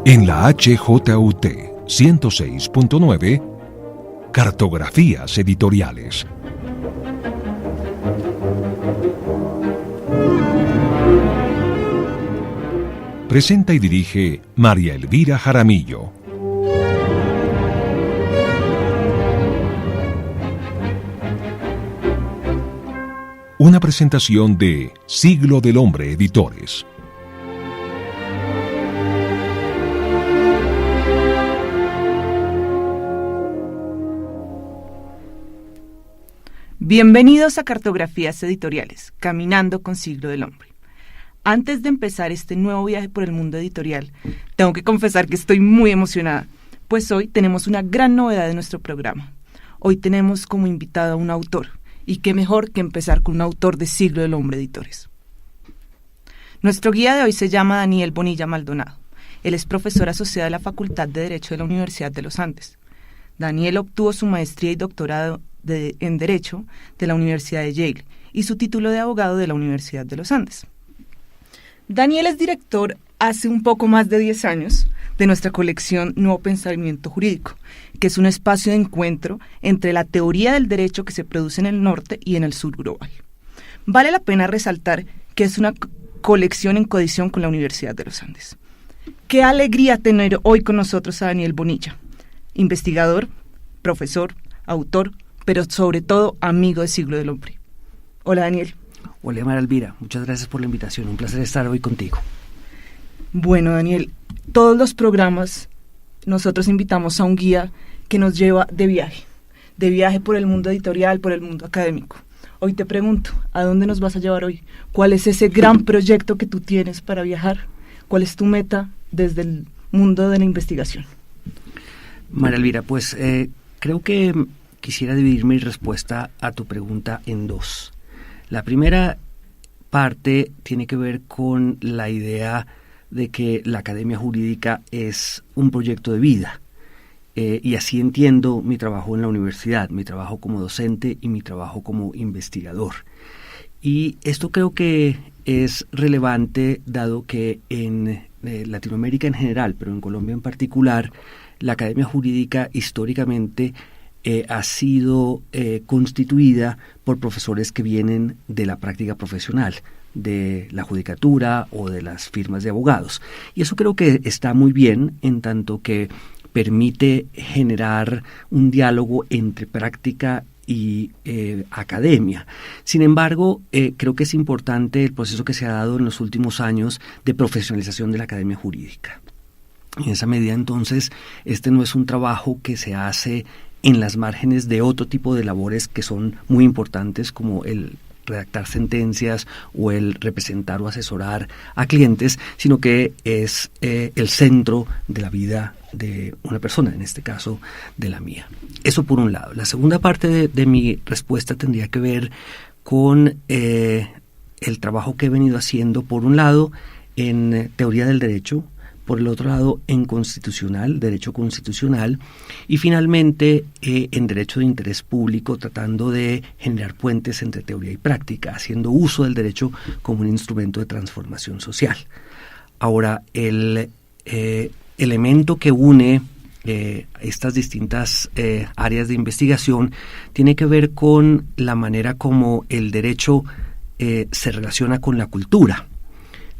En la HJUT 106.9, Cartografías Editoriales. Presenta y dirige María Elvira Jaramillo. Una presentación de Siglo del Hombre Editores. Bienvenidos a Cartografías Editoriales, Caminando con Siglo del Hombre. Antes de empezar este nuevo viaje por el mundo editorial, tengo que confesar que estoy muy emocionada, pues hoy tenemos una gran novedad en nuestro programa. Hoy tenemos como invitado a un autor, y qué mejor que empezar con un autor de Siglo del Hombre Editores. Nuestro guía de hoy se llama Daniel Bonilla Maldonado. Él es profesor asociado de la Facultad de Derecho de la Universidad de los Andes. Daniel obtuvo su maestría y doctorado en Derecho de la Universidad de Yale y su título de abogado de la Universidad de los Andes. Daniel es director hace un poco más de 10 años de nuestra colección Nuevo Pensamiento Jurídico, que es un espacio de encuentro entre la teoría del derecho que se produce en el norte y en el sur global. Vale la pena resaltar que es una colección en coedición con la Universidad de los Andes. Qué alegría tener hoy con nosotros a Daniel Bonilla, investigador, profesor, autor, pero sobre todo amigo de Siglo del Hombre. Hola, Daniel. Hola, María Elvira. Muchas gracias por la invitación. Un placer estar hoy contigo. Bueno, Daniel, todos los programas nosotros invitamos a un guía que nos lleva de viaje por el mundo editorial, por el mundo académico. Hoy te pregunto, ¿a dónde nos vas a llevar hoy? ¿Cuál es ese gran proyecto que tú tienes para viajar? ¿Cuál es tu meta desde el mundo de la investigación? María Elvira, pues creo que quisiera dividir mi respuesta a tu pregunta en dos. La primera parte tiene que ver con la idea de que la academia jurídica es un proyecto de vida. Y así entiendo mi trabajo en la universidad, mi trabajo como docente y mi trabajo como investigador. Y esto creo que es relevante dado que en Latinoamérica en general, pero en Colombia en particular, la academia jurídica históricamente ha sido constituida por profesores que vienen de la práctica profesional, de la judicatura o de las firmas de abogados. Y eso creo que está muy bien en tanto que permite generar un diálogo entre práctica y academia. Sin embargo, creo que es importante el proceso que se ha dado en los últimos años de profesionalización de la academia jurídica. En esa medida, entonces, este no es un trabajo que se hace en las márgenes de otro tipo de labores que son muy importantes, como el redactar sentencias o el representar o asesorar a clientes, sino que es el centro de la vida de una persona, en este caso de la mía. Eso por un lado. La segunda parte de mi respuesta tendría que ver con el trabajo que he venido haciendo, por un lado, en teoría del derecho, por el otro lado en derecho constitucional, y finalmente en derecho de interés público, tratando de generar puentes entre teoría y práctica, haciendo uso del derecho como un instrumento de transformación social. Ahora, el elemento que une estas distintas áreas de investigación tiene que ver con la manera como el derecho se relaciona con la cultura.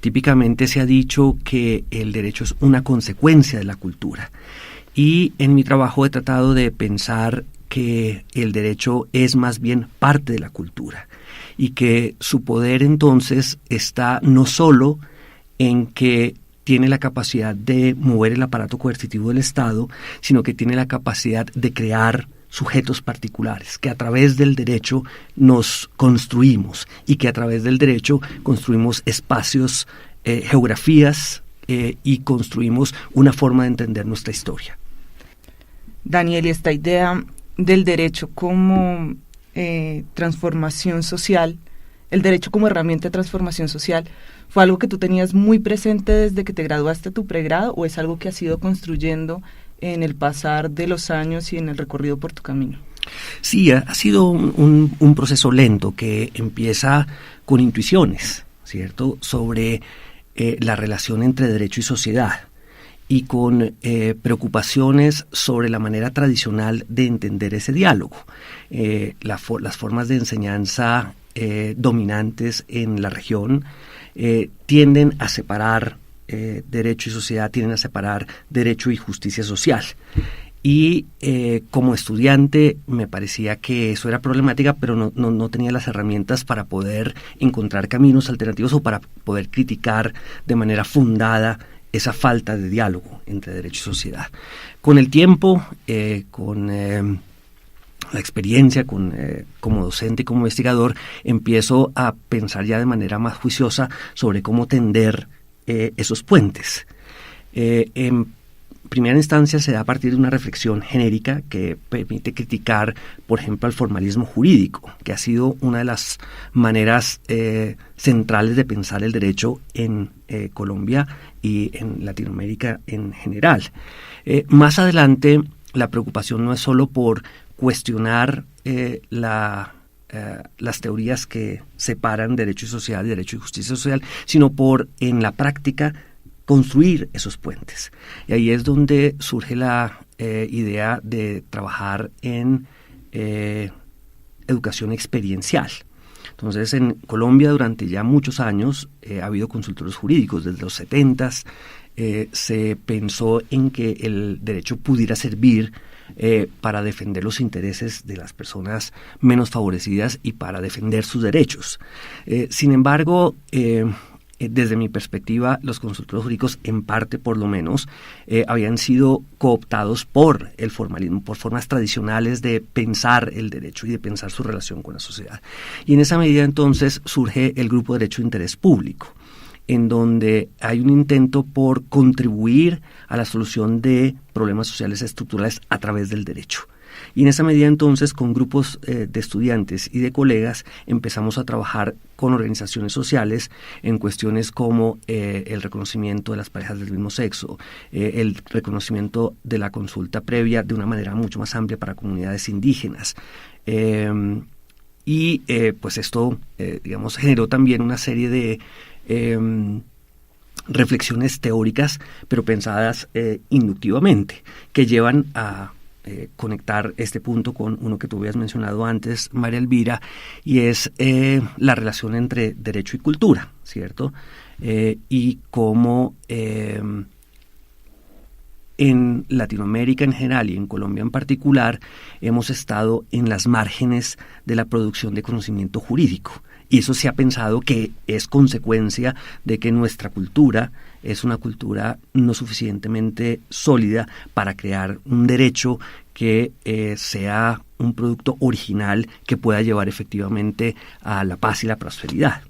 Típicamente se ha dicho que el derecho es una consecuencia de la cultura. Y en mi trabajo he tratado de pensar que el derecho es más bien parte de la cultura y que su poder entonces está no solo en que tiene la capacidad de mover el aparato coercitivo del Estado, sino que tiene la capacidad de crear sujetos particulares, que a través del derecho nos construimos y que a través del derecho construimos espacios, geografías y construimos una forma de entender nuestra historia. Daniel, y esta idea del derecho como transformación social, el derecho como herramienta de transformación social, ¿fue algo que tú tenías muy presente desde que te graduaste a tu pregrado o es algo que has ido construyendo en el pasar de los años y en el recorrido por tu camino? Sí, ha sido un proceso lento que empieza con intuiciones, ¿cierto?, sobre la relación entre derecho y sociedad. y con preocupaciones sobre la manera tradicional de entender ese diálogo. Las formas de enseñanza dominantes en la región tienden a separar derecho y sociedad, tienden a separar derecho y justicia social. Y como estudiante me parecía que eso era problemática, pero no tenía las herramientas para poder encontrar caminos alternativos o para poder criticar de manera fundada esa falta de diálogo entre derecho y sociedad. Con el tiempo, con la experiencia como docente y como investigador, empiezo a pensar ya de manera más juiciosa sobre cómo tender esos puentes. En primera instancia se da a partir de una reflexión genérica que permite criticar, por ejemplo, al formalismo jurídico, que ha sido una de las maneras centrales de pensar el derecho en Colombia y en Latinoamérica en general. Más adelante, la preocupación no es solo por cuestionar las teorías que separan derecho y sociedad y derecho y justicia social, sino por, en la práctica, construir esos puentes. Y ahí es donde surge la idea de trabajar en educación experiencial. Entonces, en Colombia durante ya muchos años ha habido consultores jurídicos. Desde los 70s se pensó en que el derecho pudiera servir para defender los intereses de las personas menos favorecidas y para defender sus derechos. Sin embargo, desde mi perspectiva, los consultores jurídicos, en parte por lo menos, habían sido cooptados por el formalismo, por formas tradicionales de pensar el derecho y de pensar su relación con la sociedad. Y en esa medida entonces surge el Grupo de Derecho de Interés Público, en donde hay un intento por contribuir a la solución de problemas sociales estructurales a través del derecho. Y en esa medida entonces, con grupos de estudiantes y de colegas, empezamos a trabajar con organizaciones sociales en cuestiones como el reconocimiento de las parejas del mismo sexo, el reconocimiento de la consulta previa de una manera mucho más amplia para comunidades indígenas. Pues esto, digamos, generó también una serie de reflexiones teóricas, pero pensadas inductivamente, que llevan a conectar este punto con uno que tú habías mencionado antes, María Elvira, y es la relación entre derecho y cultura, ¿cierto? Y cómo en Latinoamérica en general y en Colombia en particular hemos estado en las márgenes de la producción de conocimiento jurídico. Y eso se ha pensado que es consecuencia de que nuestra cultura es una cultura no suficientemente sólida para crear un derecho que sea un producto original que pueda llevar efectivamente a la paz y la prosperidad.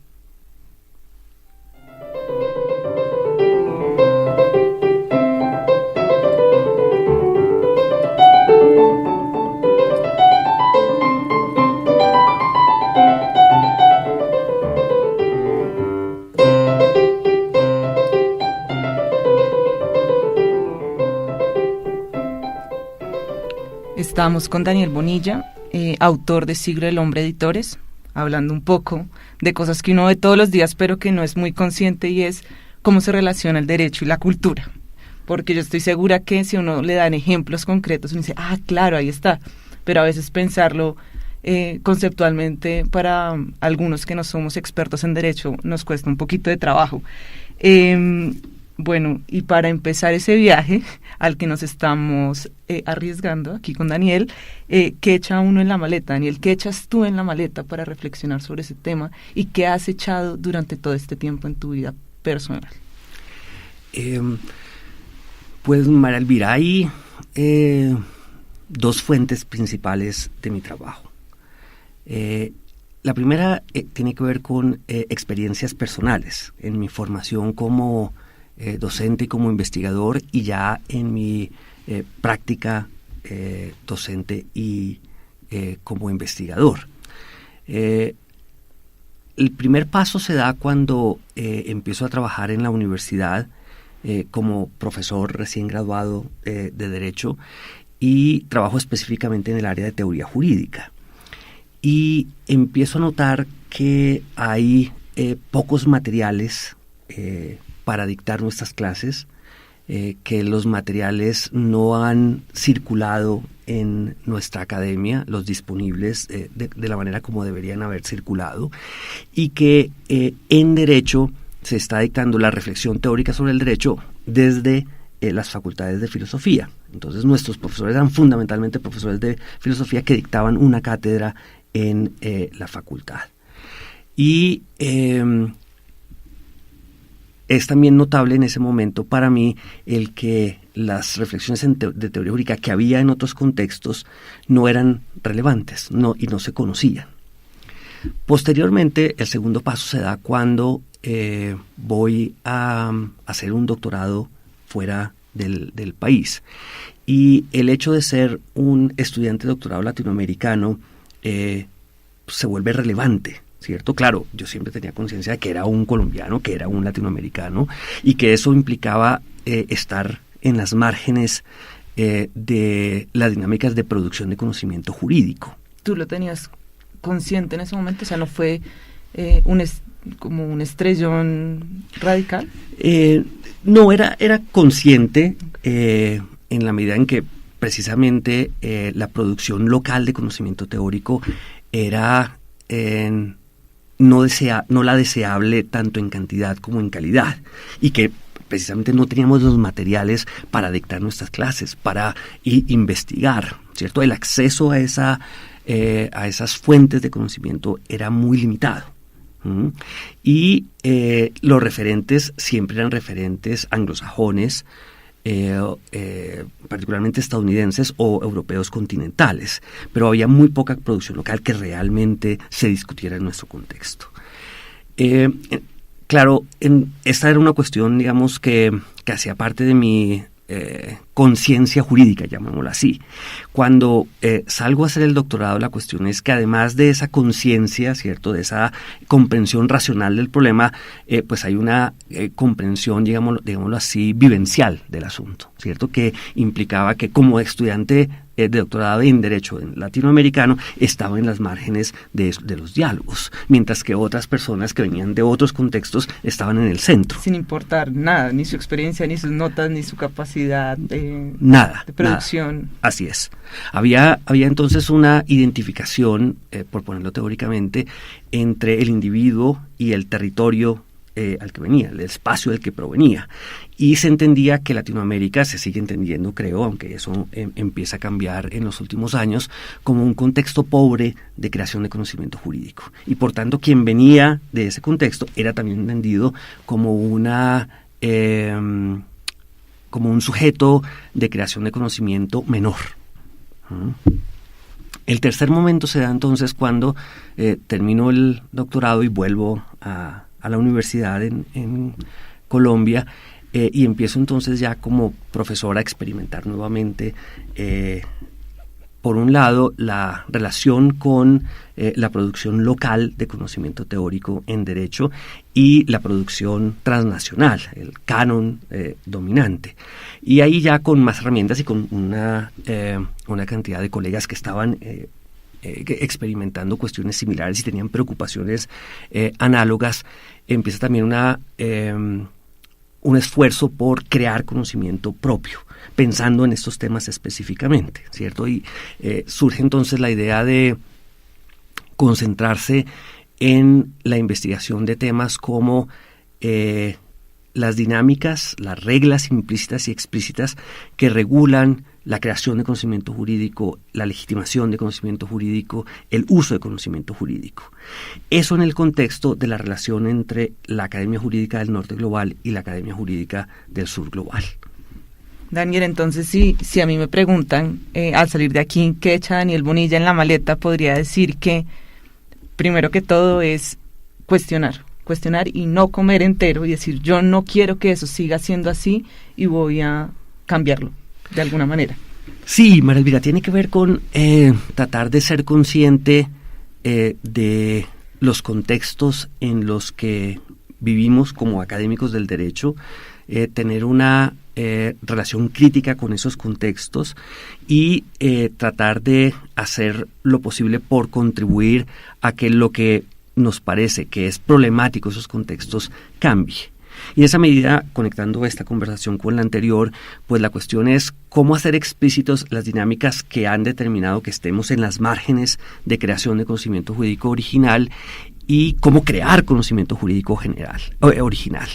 Estamos con Daniel Bonilla, autor de Siglo del Hombre Editores, hablando un poco de cosas que uno ve todos los días pero que no es muy consciente, y es cómo se relaciona el derecho y la cultura. Porque yo estoy segura que si uno le dan ejemplos concretos, uno dice, claro, ahí está. Pero a veces pensarlo conceptualmente para algunos que no somos expertos en derecho nos cuesta un poquito de trabajo. Bueno, y para empezar ese viaje al que nos estamos arriesgando aquí con Daniel, ¿qué echa uno en la maleta? Daniel, ¿qué echas tú en la maleta para reflexionar sobre ese tema? ¿Y qué has echado durante todo este tiempo en tu vida personal? Pues, María Elvira, hay dos fuentes principales de mi trabajo. La primera tiene que ver con experiencias personales en mi formación como docente y como investigador, y ya en mi práctica docente y como investigador. El primer paso se da cuando empiezo a trabajar en la universidad como profesor recién graduado de Derecho, y trabajo específicamente en el área de teoría jurídica. Y empiezo a notar que hay pocos materiales para dictar nuestras clases, que los materiales no han circulado en nuestra academia, los disponibles de la manera como deberían haber circulado, y que en Derecho se está dictando la reflexión teórica sobre el derecho desde las facultades de filosofía. Entonces nuestros profesores eran fundamentalmente profesores de filosofía que dictaban una cátedra en la facultad. Y es también notable en ese momento para mí el que las reflexiones de teoría jurídica que había en otros contextos no eran relevantes y no se conocían. Posteriormente, el segundo paso se da cuando voy a hacer un doctorado fuera del país. Y el hecho de ser un estudiante de doctorado latinoamericano se vuelve relevante, ¿cierto? Claro, yo siempre tenía conciencia de que era un colombiano, que era un latinoamericano, y que eso implicaba estar en las márgenes de las dinámicas de producción de conocimiento jurídico. ¿Tú lo tenías consciente en ese momento? O sea, ¿no fue como un estrellón radical? No, era consciente en la medida en que precisamente la producción local de conocimiento teórico era no la deseable tanto en cantidad como en calidad, y que precisamente no teníamos los materiales para dictar nuestras clases, para investigar, ¿cierto? El acceso a esas fuentes de conocimiento era muy limitado. Y los referentes siempre eran referentes anglosajones, particularmente estadounidenses o europeos continentales, pero había muy poca producción local que realmente se discutiera en nuestro contexto. Claro, esta era una cuestión, digamos, que hacía parte de mi conciencia jurídica, llamémoslo así. Cuando salgo a hacer el doctorado, la cuestión es que además de esa conciencia, ¿cierto?, de esa comprensión racional del problema, pues hay una comprensión, digámoslo así, vivencial del asunto, ¿cierto?, que implicaba que como estudiante de doctorado en Derecho latinoamericano estaba en las márgenes de los diálogos, mientras que otras personas que venían de otros contextos estaban en el centro. Sin importar nada, ni su experiencia, ni sus notas, ni su capacidad de producción. Nada. Así es. Había entonces una identificación, por ponerlo teóricamente, entre el individuo y el territorio al que venía, el espacio del que provenía. Y se entendía que Latinoamérica, se sigue entendiendo, creo, aunque eso empieza a cambiar en los últimos años, como un contexto pobre de creación de conocimiento jurídico. Y por tanto, quien venía de ese contexto era también entendido como como un sujeto de creación de conocimiento menor. El tercer momento se da entonces cuando termino el doctorado y vuelvo a la universidad en Colombia, y empiezo entonces ya como profesor a experimentar nuevamente, por un lado, la relación con la producción local de conocimiento teórico en Derecho y la producción transnacional, el canon dominante. Y ahí ya con más herramientas y con una cantidad de colegas que estaban experimentando cuestiones similares y tenían preocupaciones análogas, empieza también un esfuerzo por crear conocimiento propio, pensando en estos temas específicamente, ¿cierto? Y surge entonces la idea de concentrarse en la investigación de temas como las dinámicas, las reglas implícitas y explícitas que regulan la creación de conocimiento jurídico, la legitimación de conocimiento jurídico, el uso de conocimiento jurídico. Eso en el contexto de la relación entre la Academia Jurídica del Norte Global y la Academia Jurídica del Sur Global. Daniel, entonces si a mí me preguntan al salir de aquí qué echa Daniel Bonilla en la maleta, podría decir que primero que todo es cuestionar y no comer entero y decir yo no quiero que eso siga siendo así y voy a cambiarlo de alguna manera. Sí, María Elvira, tiene que ver con tratar de ser consciente de los contextos en los que vivimos como académicos del derecho, tener una relación crítica con esos contextos y tratar de hacer lo posible por contribuir a que lo que nos parece que es problemático esos contextos cambie. Y en esa medida, conectando esta conversación con la anterior, pues la cuestión es cómo hacer explícitos las dinámicas que han determinado que estemos en las márgenes de creación de conocimiento jurídico original y cómo crear conocimiento jurídico original.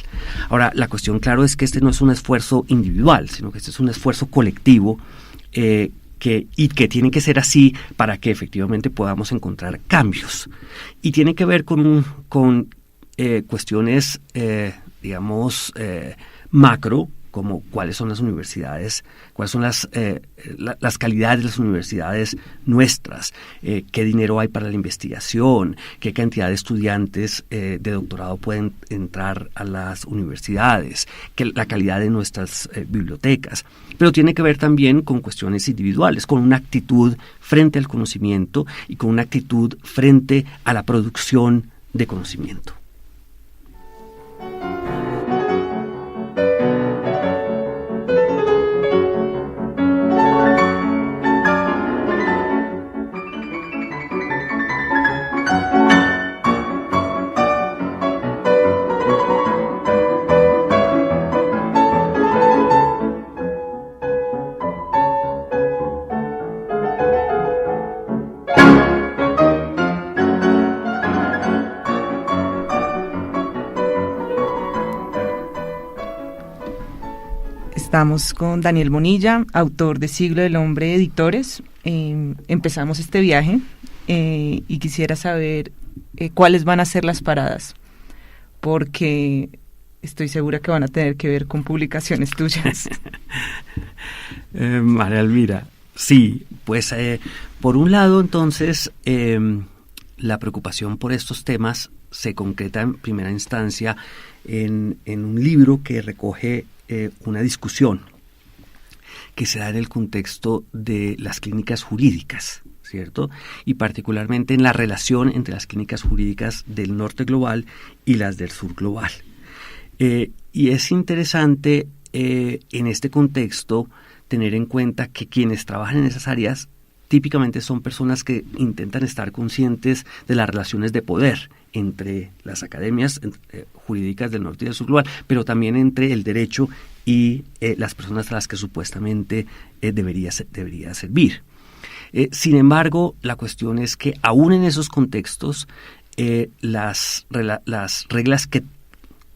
Ahora, la cuestión, claro, es que este no es un esfuerzo individual, sino que este es un esfuerzo colectivo que tiene que ser así para que efectivamente podamos encontrar cambios. Y tiene que ver con cuestiones, macro, como cuáles son las universidades, cuáles son las calidades de las universidades nuestras, qué dinero hay para la investigación, qué cantidad de estudiantes de doctorado pueden entrar a las universidades, la calidad de nuestras bibliotecas. Pero tiene que ver también con cuestiones individuales, con una actitud frente al conocimiento y con una actitud frente a la producción de conocimiento. Estamos con Daniel Bonilla, autor de Siglo del Hombre Editores. Empezamos este viaje y quisiera saber cuáles van a ser las paradas, porque estoy segura que van a tener que ver con publicaciones tuyas. María Elvira, sí, pues por un lado entonces la preocupación por estos temas se concreta en primera instancia en un libro que recoge una discusión que se da en el contexto de las clínicas jurídicas, ¿cierto? Y particularmente en la relación entre las clínicas jurídicas del norte global y las del sur global. Y es interesante en este contexto tener en cuenta que quienes trabajan en esas áreas típicamente son personas que intentan estar conscientes de las relaciones de poder entre las academias jurídicas del norte y del sur global, pero también entre el derecho y las personas a las que supuestamente debería servir. Sin embargo, la cuestión es que aún en esos contextos, las reglas que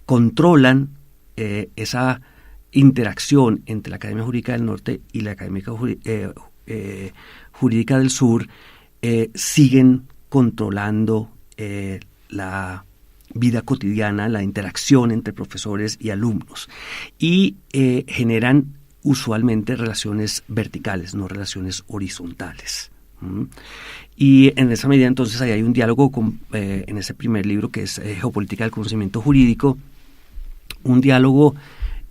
controlan esa interacción entre la Academia Jurídica del Norte y la Academia Jurídica del Sur siguen controlando la vida cotidiana, la interacción entre profesores y alumnos, y generan usualmente relaciones verticales, no relaciones horizontales. Y en esa medida entonces ahí hay un diálogo en ese primer libro que es Geopolítica del Conocimiento Jurídico, un diálogo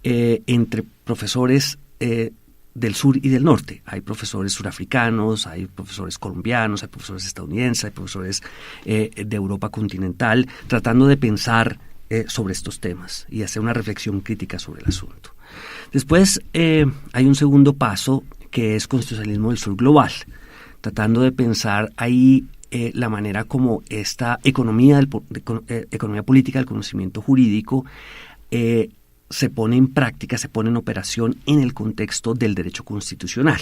entre profesores del sur y del norte. Hay profesores surafricanos, hay profesores colombianos, hay profesores estadounidenses, hay profesores de Europa continental, tratando de pensar sobre estos temas y hacer una reflexión crítica sobre el asunto. Después hay un segundo paso que es constitucionalismo del sur global, tratando de pensar ahí la manera como esta economía política del conocimiento jurídico se pone en práctica, se pone en operación en el contexto del derecho constitucional.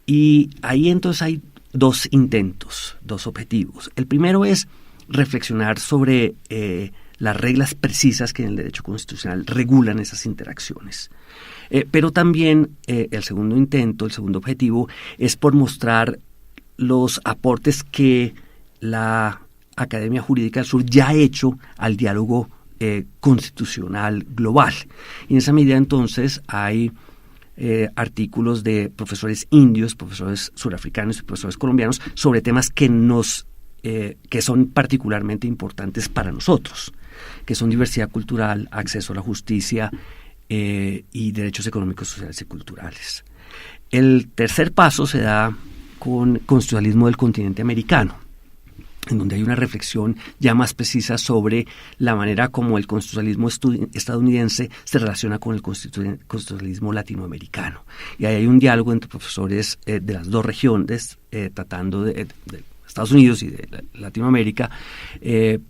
Y ahí entonces hay dos intentos, dos objetivos. El primero es reflexionar sobre las reglas precisas que en el derecho constitucional regulan esas interacciones. Pero también el segundo intento, el segundo objetivo, es por mostrar los aportes que la Academia Jurídica del Sur ya ha hecho al diálogo constitucional global. Y en esa medida entonces hay artículos de profesores indios, profesores surafricanos y profesores colombianos sobre temas que son particularmente importantes para nosotros, que son diversidad cultural, acceso a la justicia y derechos económicos, sociales y culturales. El tercer paso se da con constitucionalismo del continente americano, en donde hay una reflexión ya más precisa sobre la manera como el constitucionalismo estadounidense se relaciona con el constitucionalismo latinoamericano. Y ahí hay un diálogo entre profesores de las dos regiones tratando de Estados Unidos y de Latinoamérica,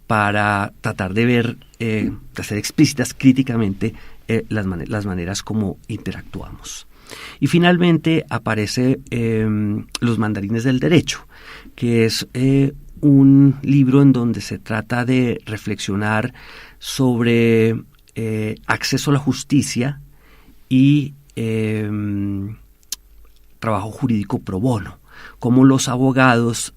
para tratar de ver, de hacer explícitas críticamente las maneras como interactuamos. Y finalmente aparece Los mandarines del derecho, que es un libro en donde se trata de reflexionar sobre acceso a la justicia y trabajo jurídico pro bono, cómo los abogados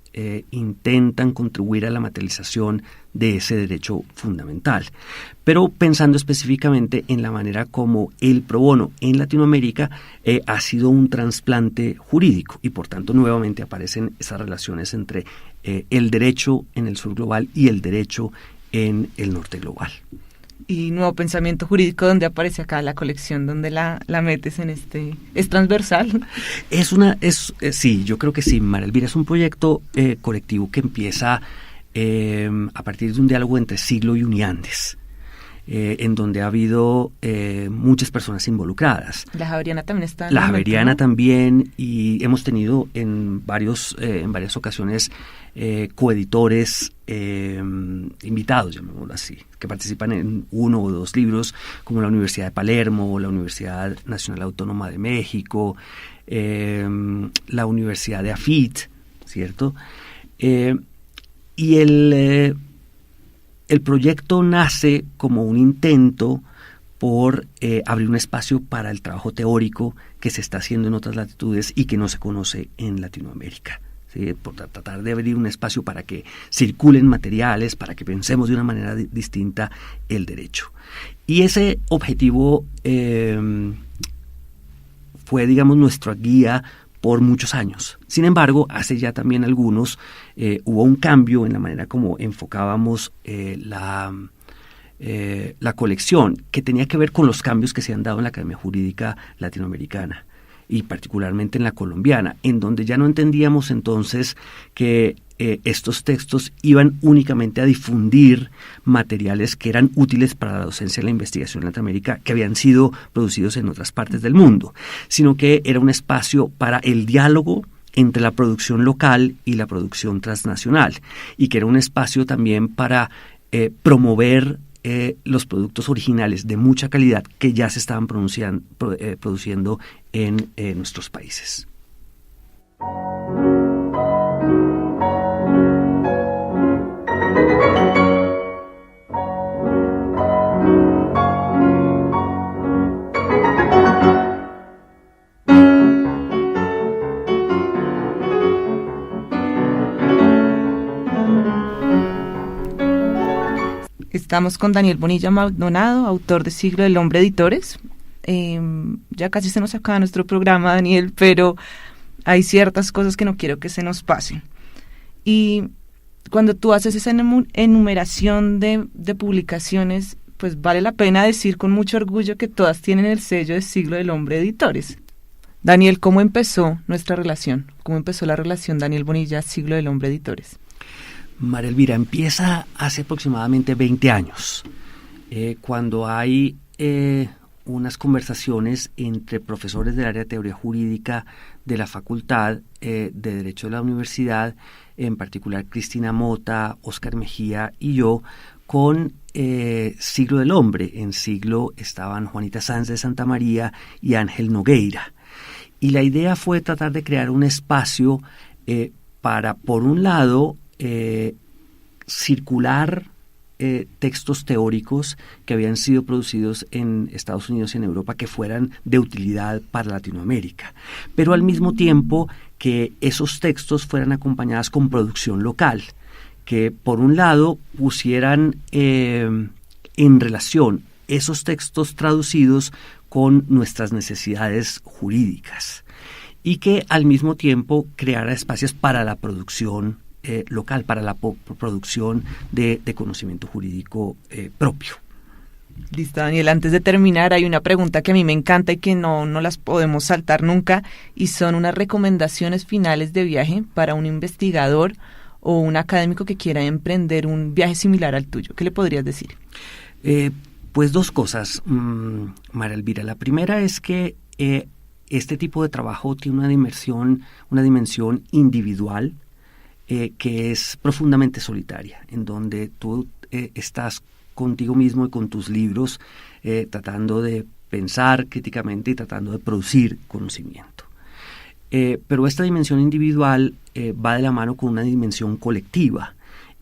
intentan contribuir a la materialización de ese derecho fundamental, pero pensando específicamente en la manera como el pro bono en Latinoamérica ha sido un trasplante jurídico y por tanto nuevamente aparecen esas relaciones entre el derecho en el sur global y el derecho en el norte global. Y Nuevo Pensamiento Jurídico, donde aparece acá la colección, donde la metes en este... ¿Es transversal? Sí, yo creo que sí, María Elvira. Es un proyecto colectivo que empieza a partir de un diálogo entre Siglo y Uniandes, en donde ha habido muchas personas involucradas. La Javeriana también está en la el Javeriana momento, ¿no? También, y hemos tenido en varias ocasiones coeditores invitados, llamémoslo así, que participan en uno o dos libros, como la Universidad de Palermo, la Universidad Nacional Autónoma de México, la Universidad de AFIT, ¿cierto? Y el proyecto nace como un intento por abrir un espacio para el trabajo teórico que se está haciendo en otras latitudes y que no se conoce en Latinoamérica. ¿Sí? Por tratar de abrir un espacio para que circulen materiales, para que pensemos de una manera distinta el derecho. Y ese objetivo fue, digamos, nuestra guía por muchos años. Sin embargo, hace ya también algunos hubo un cambio en la manera como enfocábamos la colección, que tenía que ver con los cambios que se han dado en la Academia Jurídica Latinoamericana y particularmente en la colombiana, en donde ya no entendíamos entonces que estos textos iban únicamente a difundir materiales que eran útiles para la docencia y la investigación en Latinoamérica, que habían sido producidos en otras partes del mundo, sino que era un espacio para el diálogo entre la producción local y la producción transnacional, y que era un espacio también para promover los productos originales de mucha calidad que ya se estaban produciendo en nuestros países. Estamos con Daniel Bonilla Maldonado, autor de Siglo del Hombre Editores. Ya casi se nos acaba nuestro programa, Daniel, pero hay ciertas cosas que no quiero que se nos pasen. Y cuando tú haces esa enumeración de publicaciones, pues vale la pena decir con mucho orgullo que todas tienen el sello de Siglo del Hombre Editores. Daniel, ¿cómo empezó nuestra relación? ¿Cómo empezó la relación Daniel Bonilla, Siglo del Hombre Editores? María Elvira, empieza hace aproximadamente 20 años, cuando hay unas conversaciones entre profesores del área de teoría jurídica de la Facultad de Derecho de la Universidad, en particular Cristina Mota, Óscar Mejía y yo, con Siglo del Hombre. En Siglo estaban Juanita Sanz de Santa María y Ángel Nogueira. Y la idea fue tratar de crear un espacio para, por un lado, circular textos teóricos que habían sido producidos en Estados Unidos y en Europa que fueran de utilidad para Latinoamérica, pero al mismo tiempo que esos textos fueran acompañados con producción local, que por un lado pusieran en relación esos textos traducidos con nuestras necesidades jurídicas y que al mismo tiempo creara espacios para la producción local, para la producción de conocimiento jurídico propio. Listo, Daniel. Antes de terminar, hay una pregunta que a mí me encanta y que no las podemos saltar nunca, y son unas recomendaciones finales de viaje para un investigador o un académico que quiera emprender un viaje similar al tuyo. ¿Qué le podrías decir? Pues dos cosas, María Elvira. La primera es que este tipo de trabajo tiene una dimensión individual, que es profundamente solitaria, en donde tú estás contigo mismo y con tus libros tratando de pensar críticamente y tratando de producir conocimiento. Pero esta dimensión individual va de la mano con una dimensión colectiva,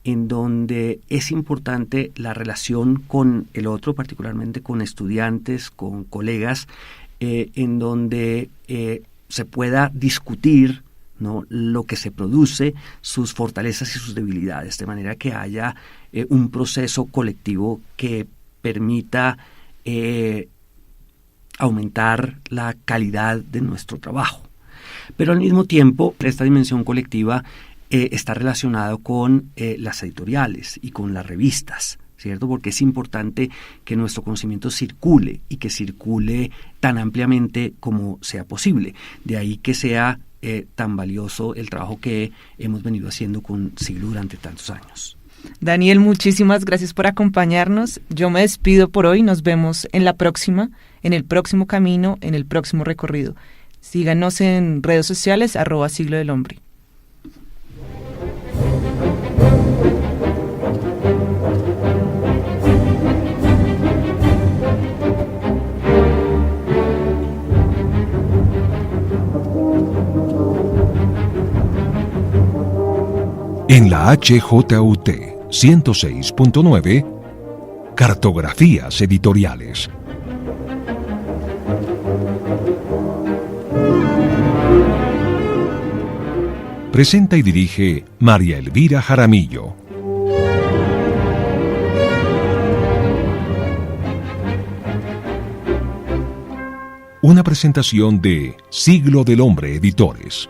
en donde es importante la relación con el otro, particularmente con estudiantes, con colegas, en donde se pueda discutir, ¿no?, lo que se produce, sus fortalezas y sus debilidades, de manera que haya un proceso colectivo que permita aumentar la calidad de nuestro trabajo. Pero al mismo tiempo, esta dimensión colectiva está relacionado con las editoriales y con las revistas, ¿cierto? Porque es importante que nuestro conocimiento circule y que circule tan ampliamente como sea posible. De ahí que sea tan valioso el trabajo que hemos venido haciendo con Siglo durante tantos años. Daniel, muchísimas gracias por acompañarnos. Yo me despido por hoy. Nos vemos en la próxima, en el próximo camino, en el próximo recorrido. Síganos en redes sociales, @Siglo del Hombre. En la HJUT 106.9, Cartografías Editoriales. Presenta y dirige María Elvira Jaramillo. Una presentación de Siglo del Hombre Editores.